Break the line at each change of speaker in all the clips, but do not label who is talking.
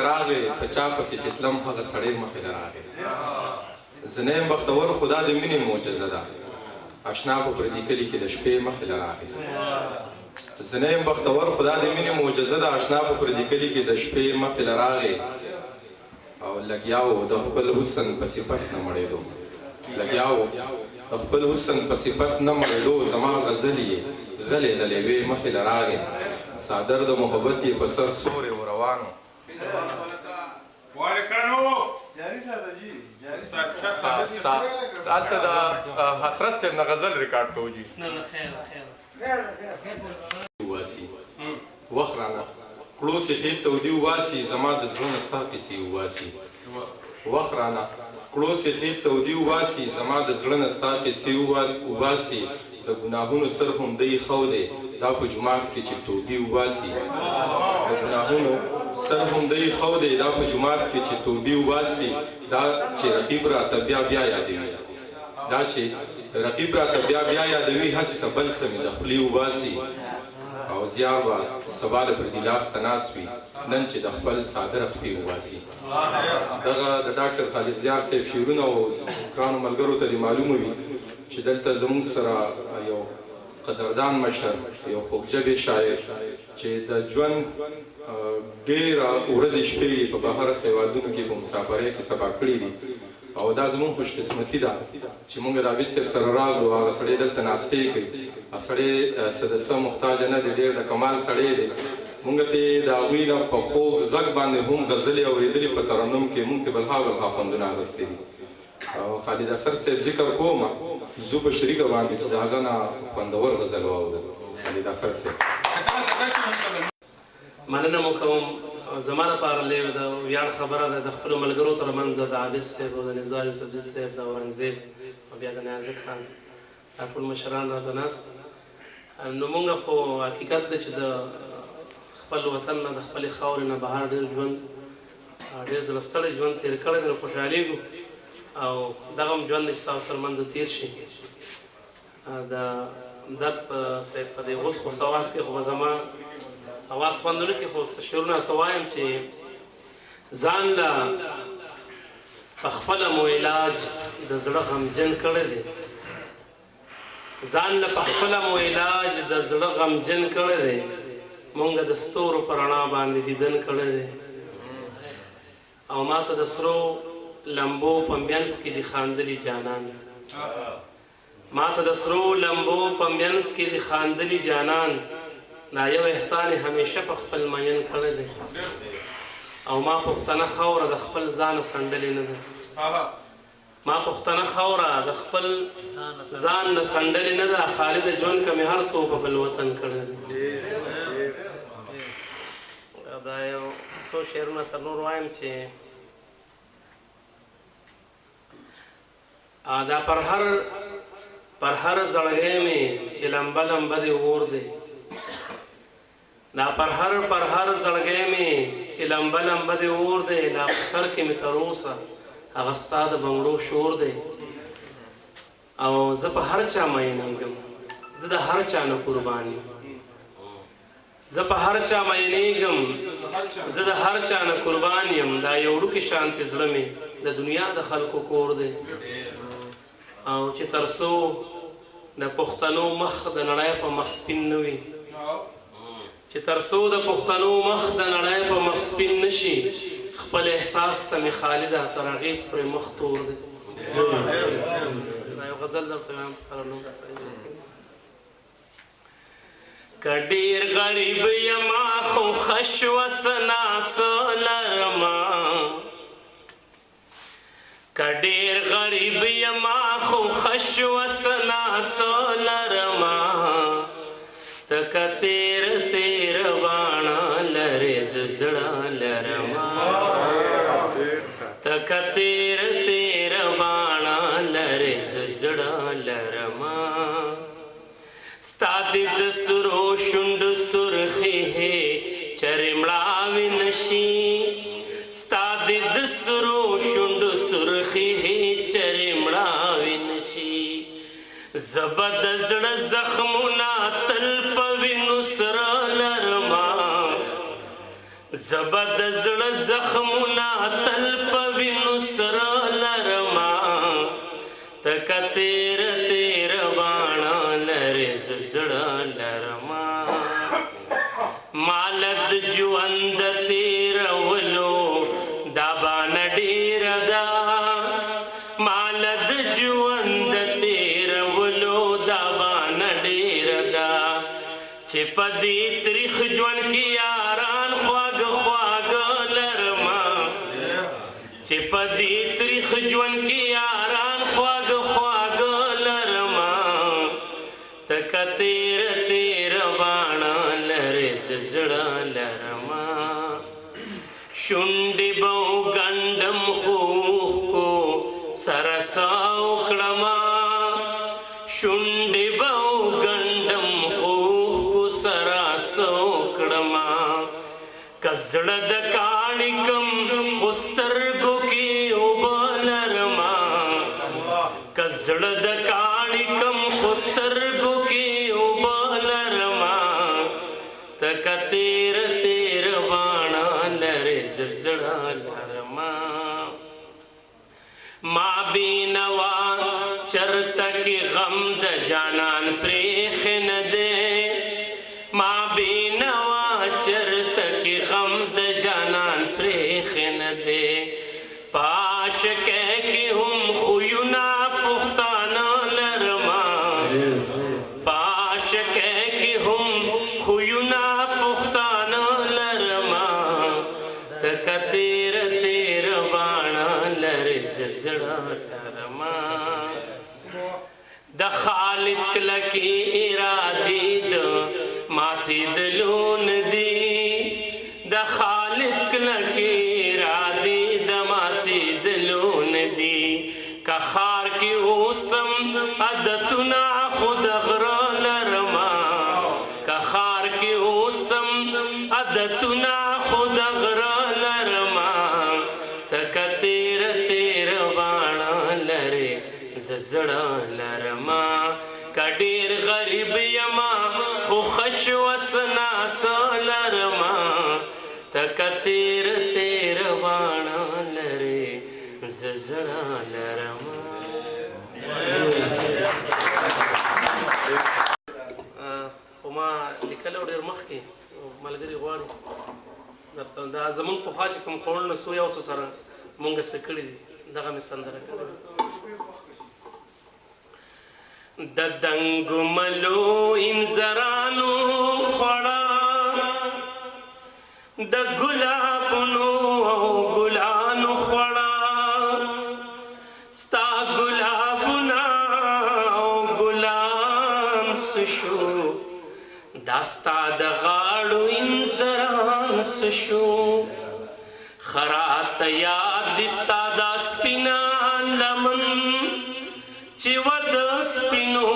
راغی په چا پسې چې تلم هغه سړی مخې له راغی زه نه یم بختور خو دا د مینې معجزه ده اشنا په پردي کلي کې د شپې مخې له راغی زه نه یم بختور خو دا د مینې معجزه ده اشنا په پردي کلي کې د شپې مخې له راغی او لګیا و د خپل حسن په صفت نه مړېدو لګیا و د خپل حسن په صفت نه مړېدو زما غزل یې غلې غلې وې مخې له راغی صادر د محبت یې په سر سورې و روانو هلته د حسرت صاحب نه غزل ریکارډ کوو جي وباسي وخت رانه کړو سې خېل تودي وباسي زما د زړه نه ستا کیسې وباسي وخت رانه کړو سې خېل تودي وباسي زما د زړه نه ستا کیسې وباسي د ګناهونو سر هم دی خو دی دا په جومات کې چې تودي وباسي د ګناهونو سر هم دی خو دی دا په جومات کې چې تودي وباسي دا چې رقیب راته بیا بیا یادوي دا چې رقیب راته بیا بیا یادوي هسې څه بل څه مې د خولې وباسي او زیار به سبا د پردي لاس ته ناست وي نن چې د خپل صادره خپې وباسي دغه د ډاکټر خالد زیار صاحب شعرونه او ګرانو ملګرو ته دې معلومه وي چې دلته زموږ سره یو قدردان مشر یو خوږژبې شاعر چې د ژوند ډېره ورځې شپې په بهر هېوادونو کې په مسافرۍ کې سبا کړي دي او دا زموږ خوشقسمتي ده چې موږ رابط صاحب سره راغلو هغه سړی دلته ناستې کوي هغه سړی څه د څه محتاجه نه دی ډېر د کمال سړی دی موږ ته یې د هغوی نه په خوږ غږ باندې هم غزلې اورېدلې په ترنم کې موږ ته بلها بلها خوندونه اخیستي دي او خالد اثر صاحب ذکر کومه زه په شریکه باندې چې د هغه نه خوندور غزل واورم خالد اثر صاحب
مننه مو کوم زما لپاره لویه د ویاړ خبره ده د خپلو ملګرو ترمنځ د عابد صاحب او د نزار یوسفزي صاحب د اورنګزیب او بیا د نازک خان دا ټول مشران راته ناست نو موږ خو حقیقت دی چې د خپل وطن نه د خپلې خاورې نه بهر ډېر ژوند ډېر زړه ستړی ژوند تېر کړی دی نو خوشحالېږو او دغه هم ژوند دی چې ستاسو سره منځه تېر شي د درد صاحب په دې غوس غوس اواز کې خو به زما اواز خوندونه کې خو شعرونه ته وایم چې ځان له په خپله مو علاج د زړه غمجن کړی دی ځان له په خپله مو علاج د زړه غمجن کړی دی مونږ د ستورو په رڼا باندې دیدن کړی دی او ما ته د سرو لمبو په منځ کې دي خاندلي جانان ما ته د سرو لمبو په منځ کې دي خاندلي جانان دا یو احسان همیشه په خپل مین کړی دی او ما پښتنه خاوره د خپل ځانه سنډلې نه ده ما پښتنه خاوره د خپل ځان نه سنډلې نه ده خالد ژوند که مې هر څه په بل وطن کړی دی دا یو څو شعرونه تر نور وایم چې دا پر هر زړګی مې چې لمبه لمبه دی اور دی دا پر هر زړګی مې چې لمبه لمبه دی اور دی لا په سر کې مې تر اوسه هغه ستا د بنګړو شور دی او زه په هر چا مینېږم زه د هر چا نه قربان یم زه په هر چا مینېږم زه د هر چا نه قربان یم دا یو وړوکی شانتې زړه مې د دنیا د خلکو کور دی او چې تر څو د پښتنو مخ د نړۍ په مخ سپین نه وي چې تر څو د پښتنو مخ د نړۍ په مخ سپین نه شي خپل احساس ته مې خالده تر هغې پورې مخ تور دی دا یو غزل درته وایم ترنم که ډېر غریب یما خو خش وسناس لرما که ډېر غریب یما خو خش وسناس لرما تکه تیر تیر باڼه لرې زه زړه لرما تکه تیر تیر باڼه لرې زه زړه لرما ستا دې د سرو شونډو سرخې چرې مړاوې نشي ستا دې د سرو شونډو سرخې چرې مړاوې نشي زه به د زړه زخمونه تل په وینو سره لرما زبد زړه زخمونه تل په وینو سره لرما تکه تیر تیر باڼه لرې زړه لرما مالد ژوند تیرولو دا باڼه ډېره ده مالد ژوند تیرولو دا باڼه ډېره ده چې په دې تریخ ژوند کې یاران خواږه خواږه لرما چې په دې تریخ ژوند کې یاران خواږه خواږه لرما تکه تیر تیر باڼه لرې زړه لرما شونډې به وګنډم خوخ کو سره ساه وکړما شونډې به وګنډم خوخ کو سره ساه وکړما که زړه د کاڼي کم خو سترګو کې اوبه لرما که زړه د کاڼي کم خو سترګو کې اوبه لرما تکه تیر تیر باڼه لرې زړه لرما ما بینوا چرته کې غم د جانان پرېښې نه دی ما بینوا چرته کې غم د جانان پرېښې نه دی په عاشقۍ کې هم خویونه پښتانه لرما په عاشقۍ کې هم خویونه پښتانه لرما تکه تیر تیر باڼه لرې زړه لرما د خالد کلکې ارادې د ماتېدلو نه دي د خالد کلکې ارادې د ماتېدلو نه دي که ښار کې اوسم عادتونه خو د غره لرما که ښار کې اوسم عادتونه خو د غره لرما تکه تیر تیر باڼه لرې زړه لرما که ډېر غریب یما خو خش وسناس لرما تکه تیر تیر باڼه لرې زړه لرما خو ما لیکلی ډېر مخکې ملګري غواړي درته دا زمونږ پخوا چې کوم خوړل سو یو څه سره مونږ څه کړي دي دغه مې سندره کړې د دنګو ملو انځرانو خوړه د ګلابونو او ګلانو خوړه ستا ګلابونه او ګلان سشو دا ستا د غاړو انځران سشو خراته یاد دي ستا دا سپینه لمن چې و د سپینو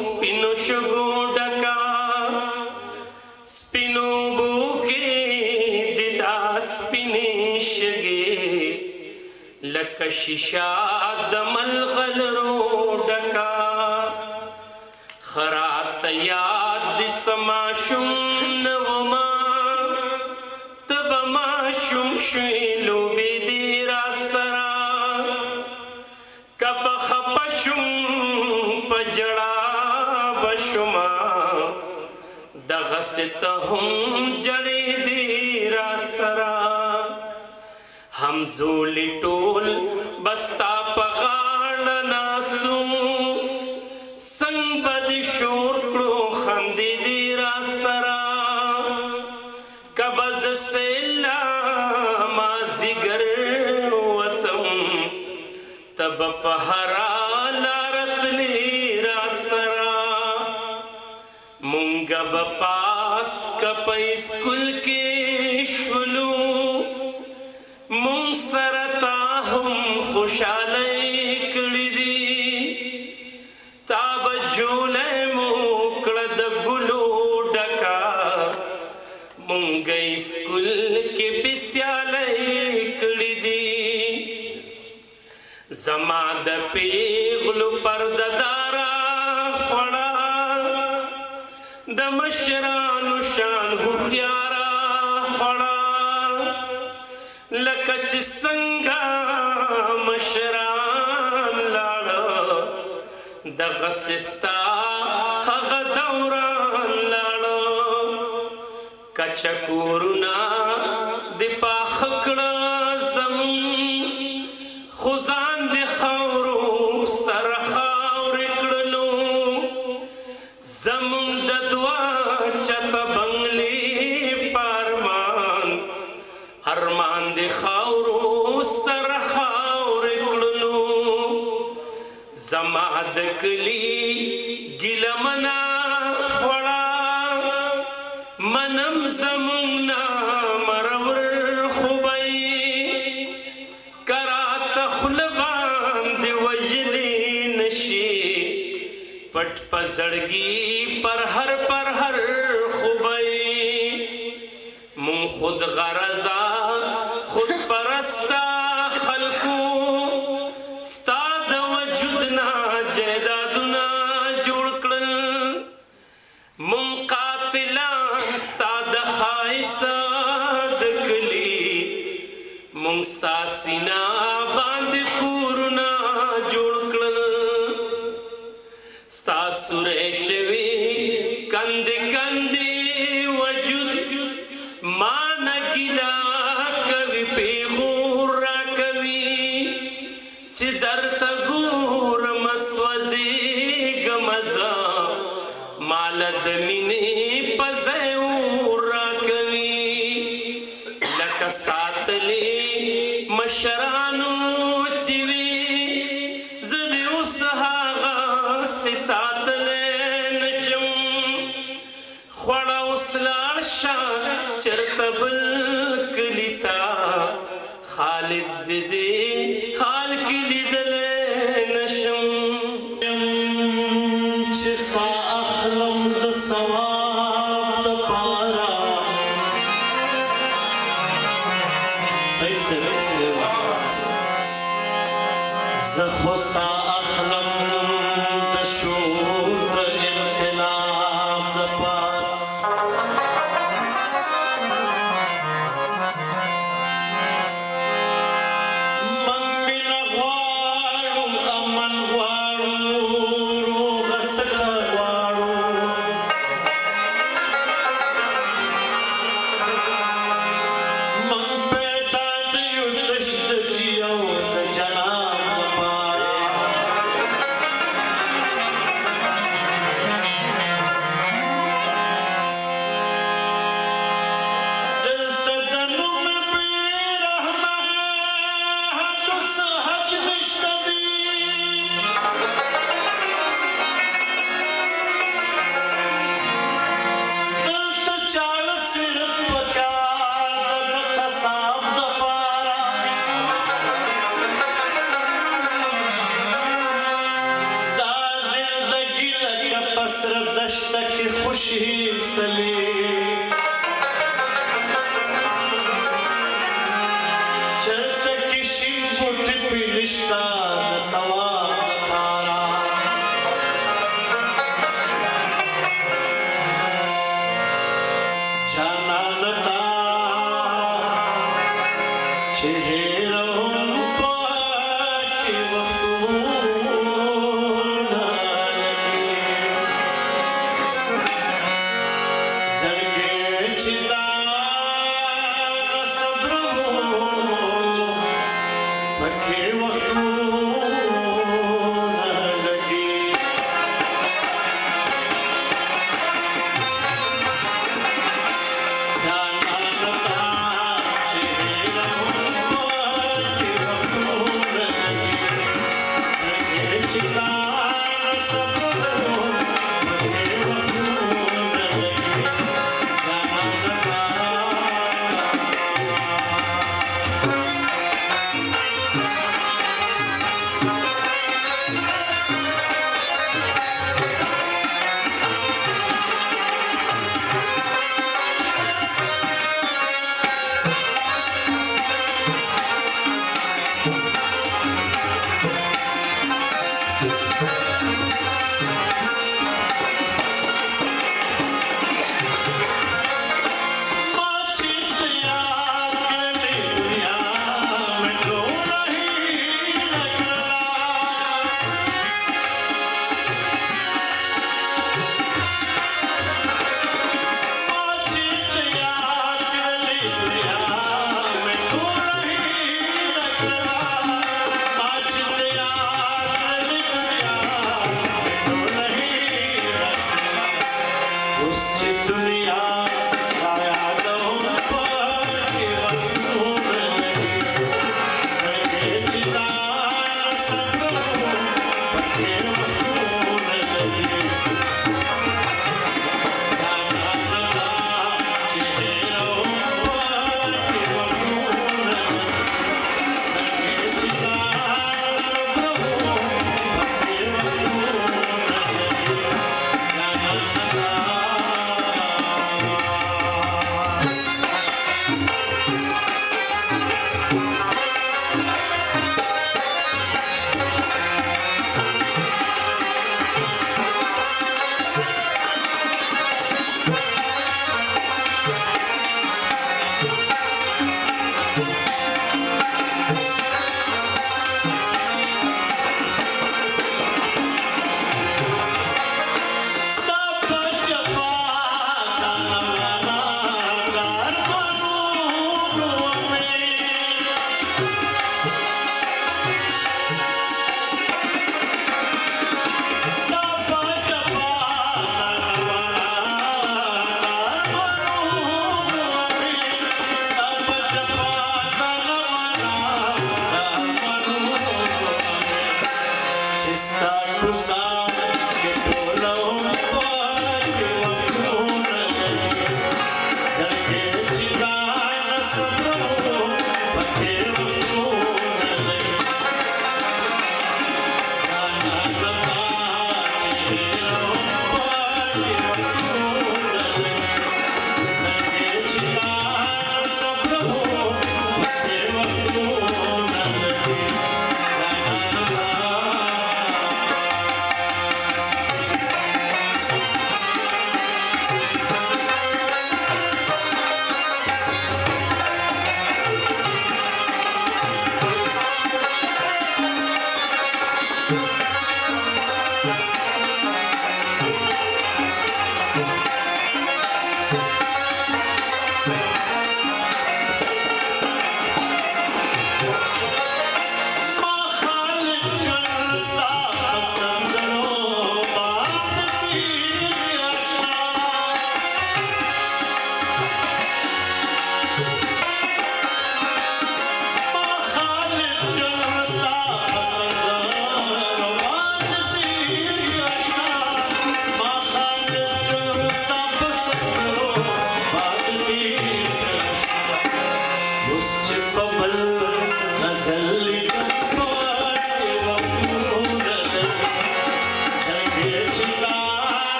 سپینو شګو ډکا سپینو اوبو کې د دا سپینې شګې لکه شیشه د ملغلرو ډکا خراته یاد دي سماشوم نوما تب ماشوم شوی لوبې دي را سره کب خپشم پجڑا بشما دغه ست هم جړې دي را سرا هم زولې ټول بستا په غاړه ناستو څنګه بد شور کړو خندې دي را سرا کبز سیلا ما زیګر وتم تب په هرا لارتلی را سرا مونږ به پاس کپ اسکول کې شولو مونږ سره تا هم خوشاله کړې دي تا به جوړې مو کړه د ګلو ډکا مونږ اسکول کې بسیاله کړې دي زما د پیغلو پرددارا خوړه د مشرانو شان هوښیارا خوړه چې څنګه مشران لاړه دغسې ستا هغه دوران لاړه کچه کورونه د پاخه کړه زمون خو ځان د خاورو سره خاورې کړلو زمون د دوه چته بنګلې ارمان د خاورو سره خاورې کړلو زما د کلي ګیله منا خوړه منم زمونږ نه مرور خوبی که راته خوله باندې ویلی نشي پټ په زړګي پر هر خوبی مون خود غرضا خود پرستا خلقو ستا د وجودنا جیدادنا جوړ کړل مون قاتلان ستا د خایسه د کلی مون ستا سینا باندې کورونه جوړ کړل ستا سورې شوي کندې وجود ما نګیلا کوي پیغور را کوي چې درته ګورم سوځېږم زه مال د مینې په ځای اور را کوي لکه ساتلې مشرانو چې وي زه دې اوس هغسې ساتلی نشم خوړه اوس لاړ شه چرته بل کلي ته خالد د دې حال کې لیدلی نشم چې سا اخلم د ثواب دپاره زه خو سا اخلم د شور د انقلاب دپاره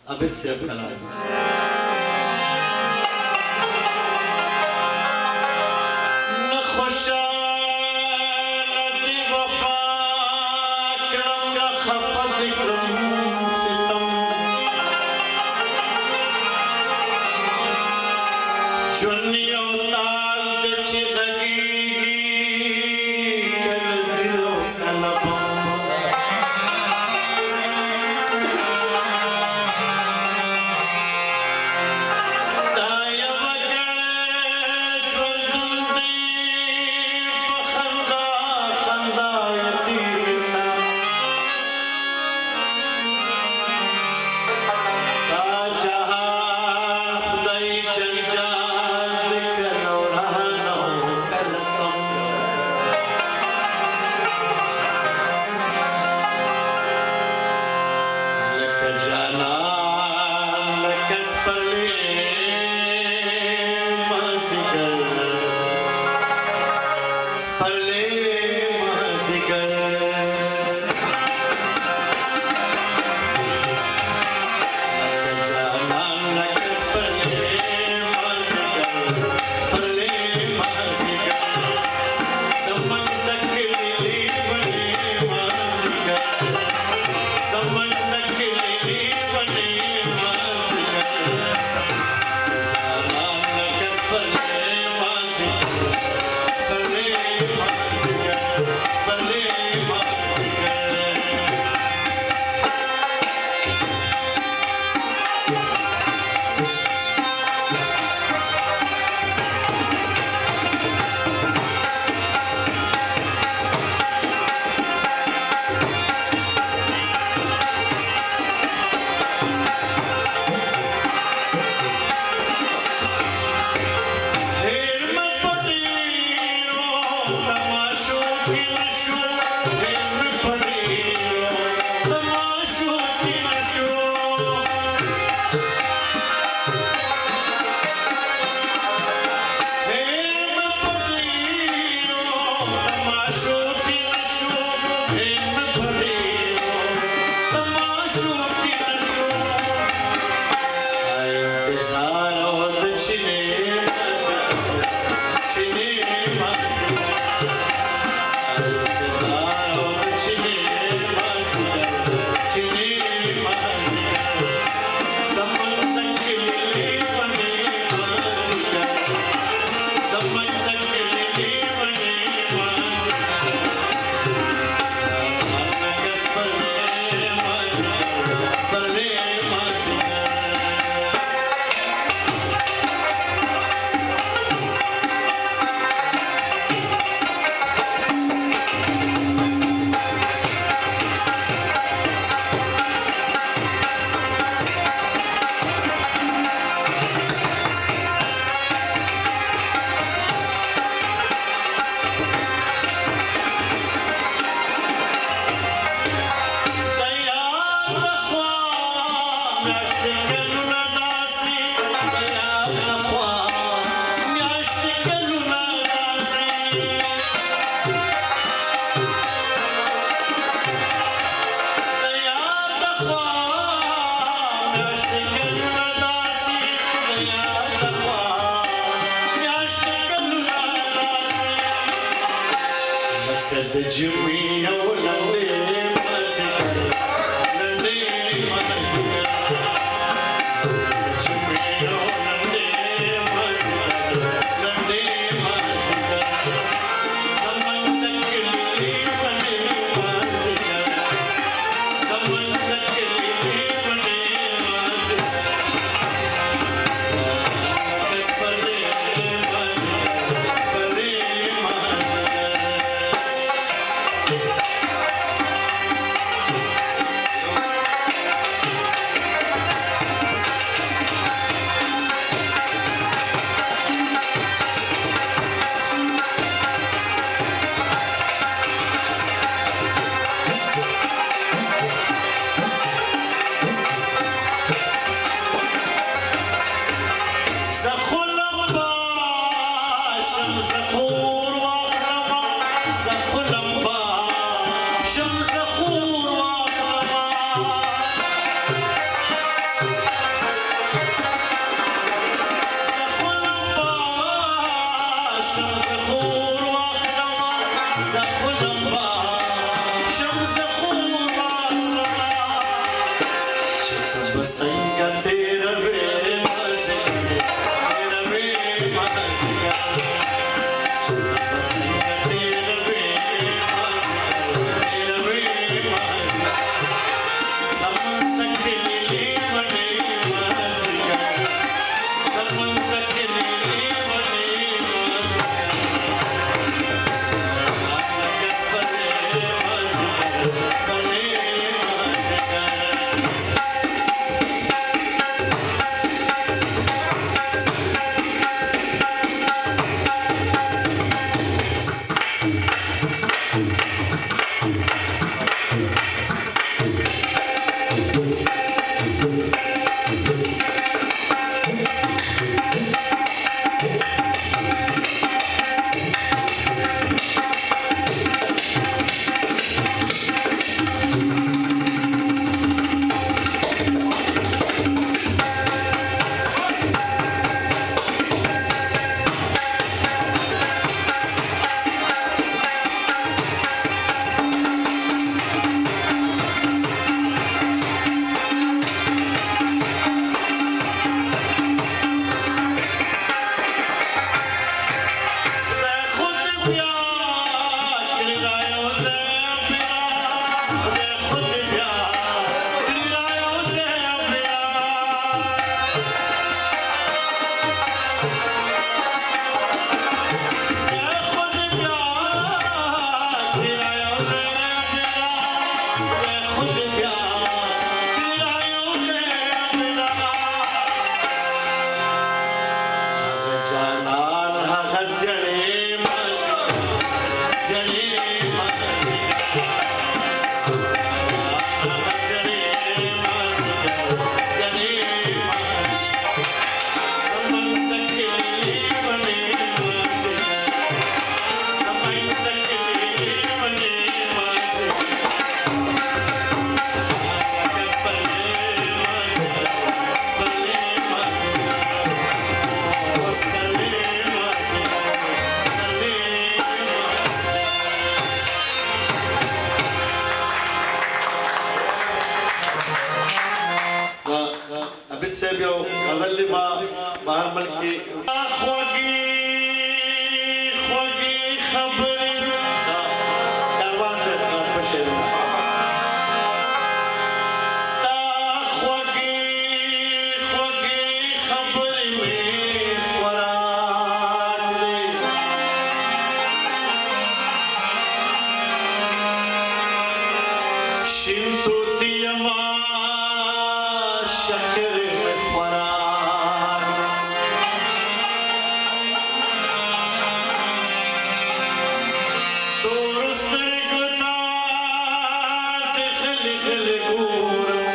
عابد صاحب کلام Spale غلی ما بهر ملکی خوږی خوږی خبرې دا کاروان صاحب دا په شعر ستا خوږی خوږی خبرې مې خوراک دی شین توتی یما شکر مې خوراک تور سترګو ته د غلي غلي ګورم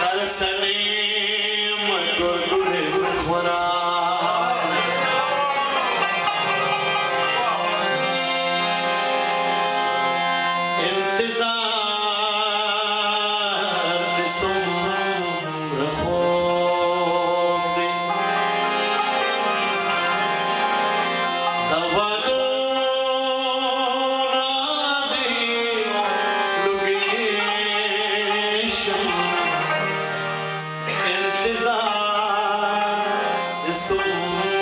هر سړی مې ګورګورې مې خوراک انتظار د څومره خوږ دی د ودونه دې لوګی شم انتظار د څومره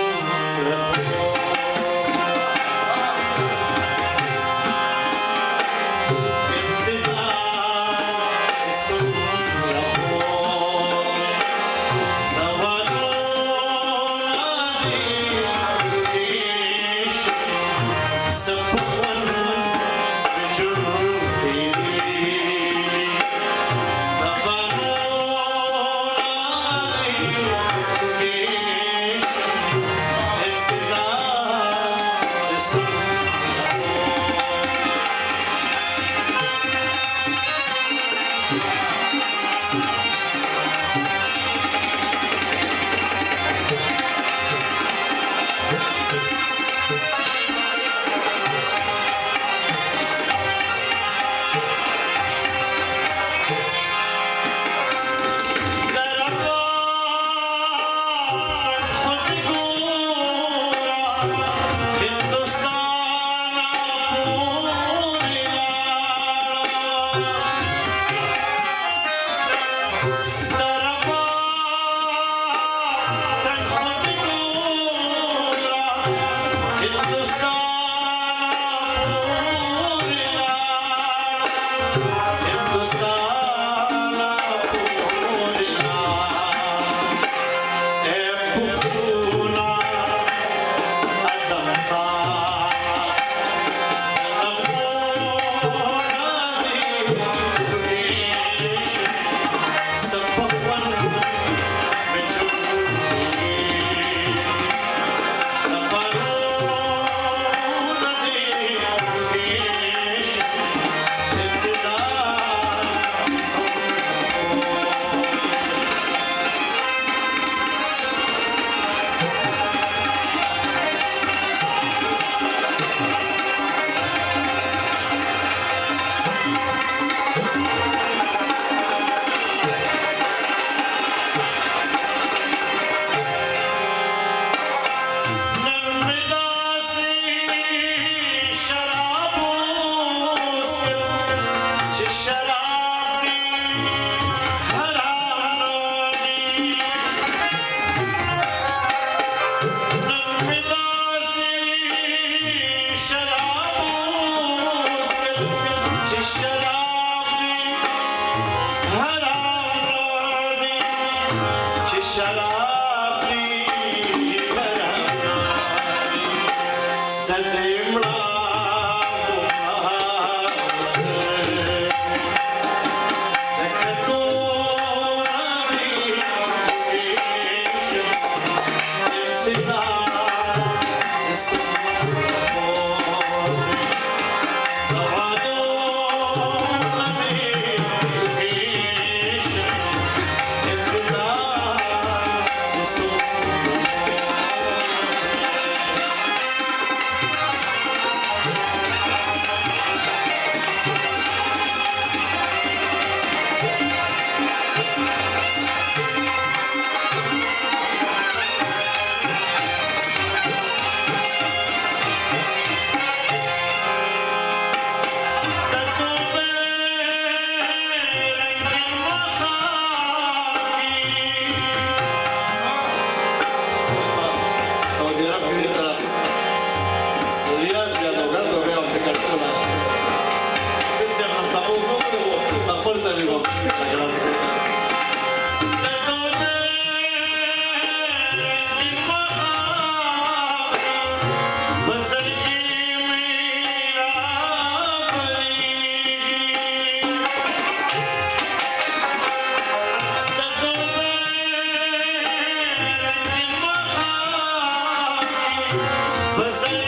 بسل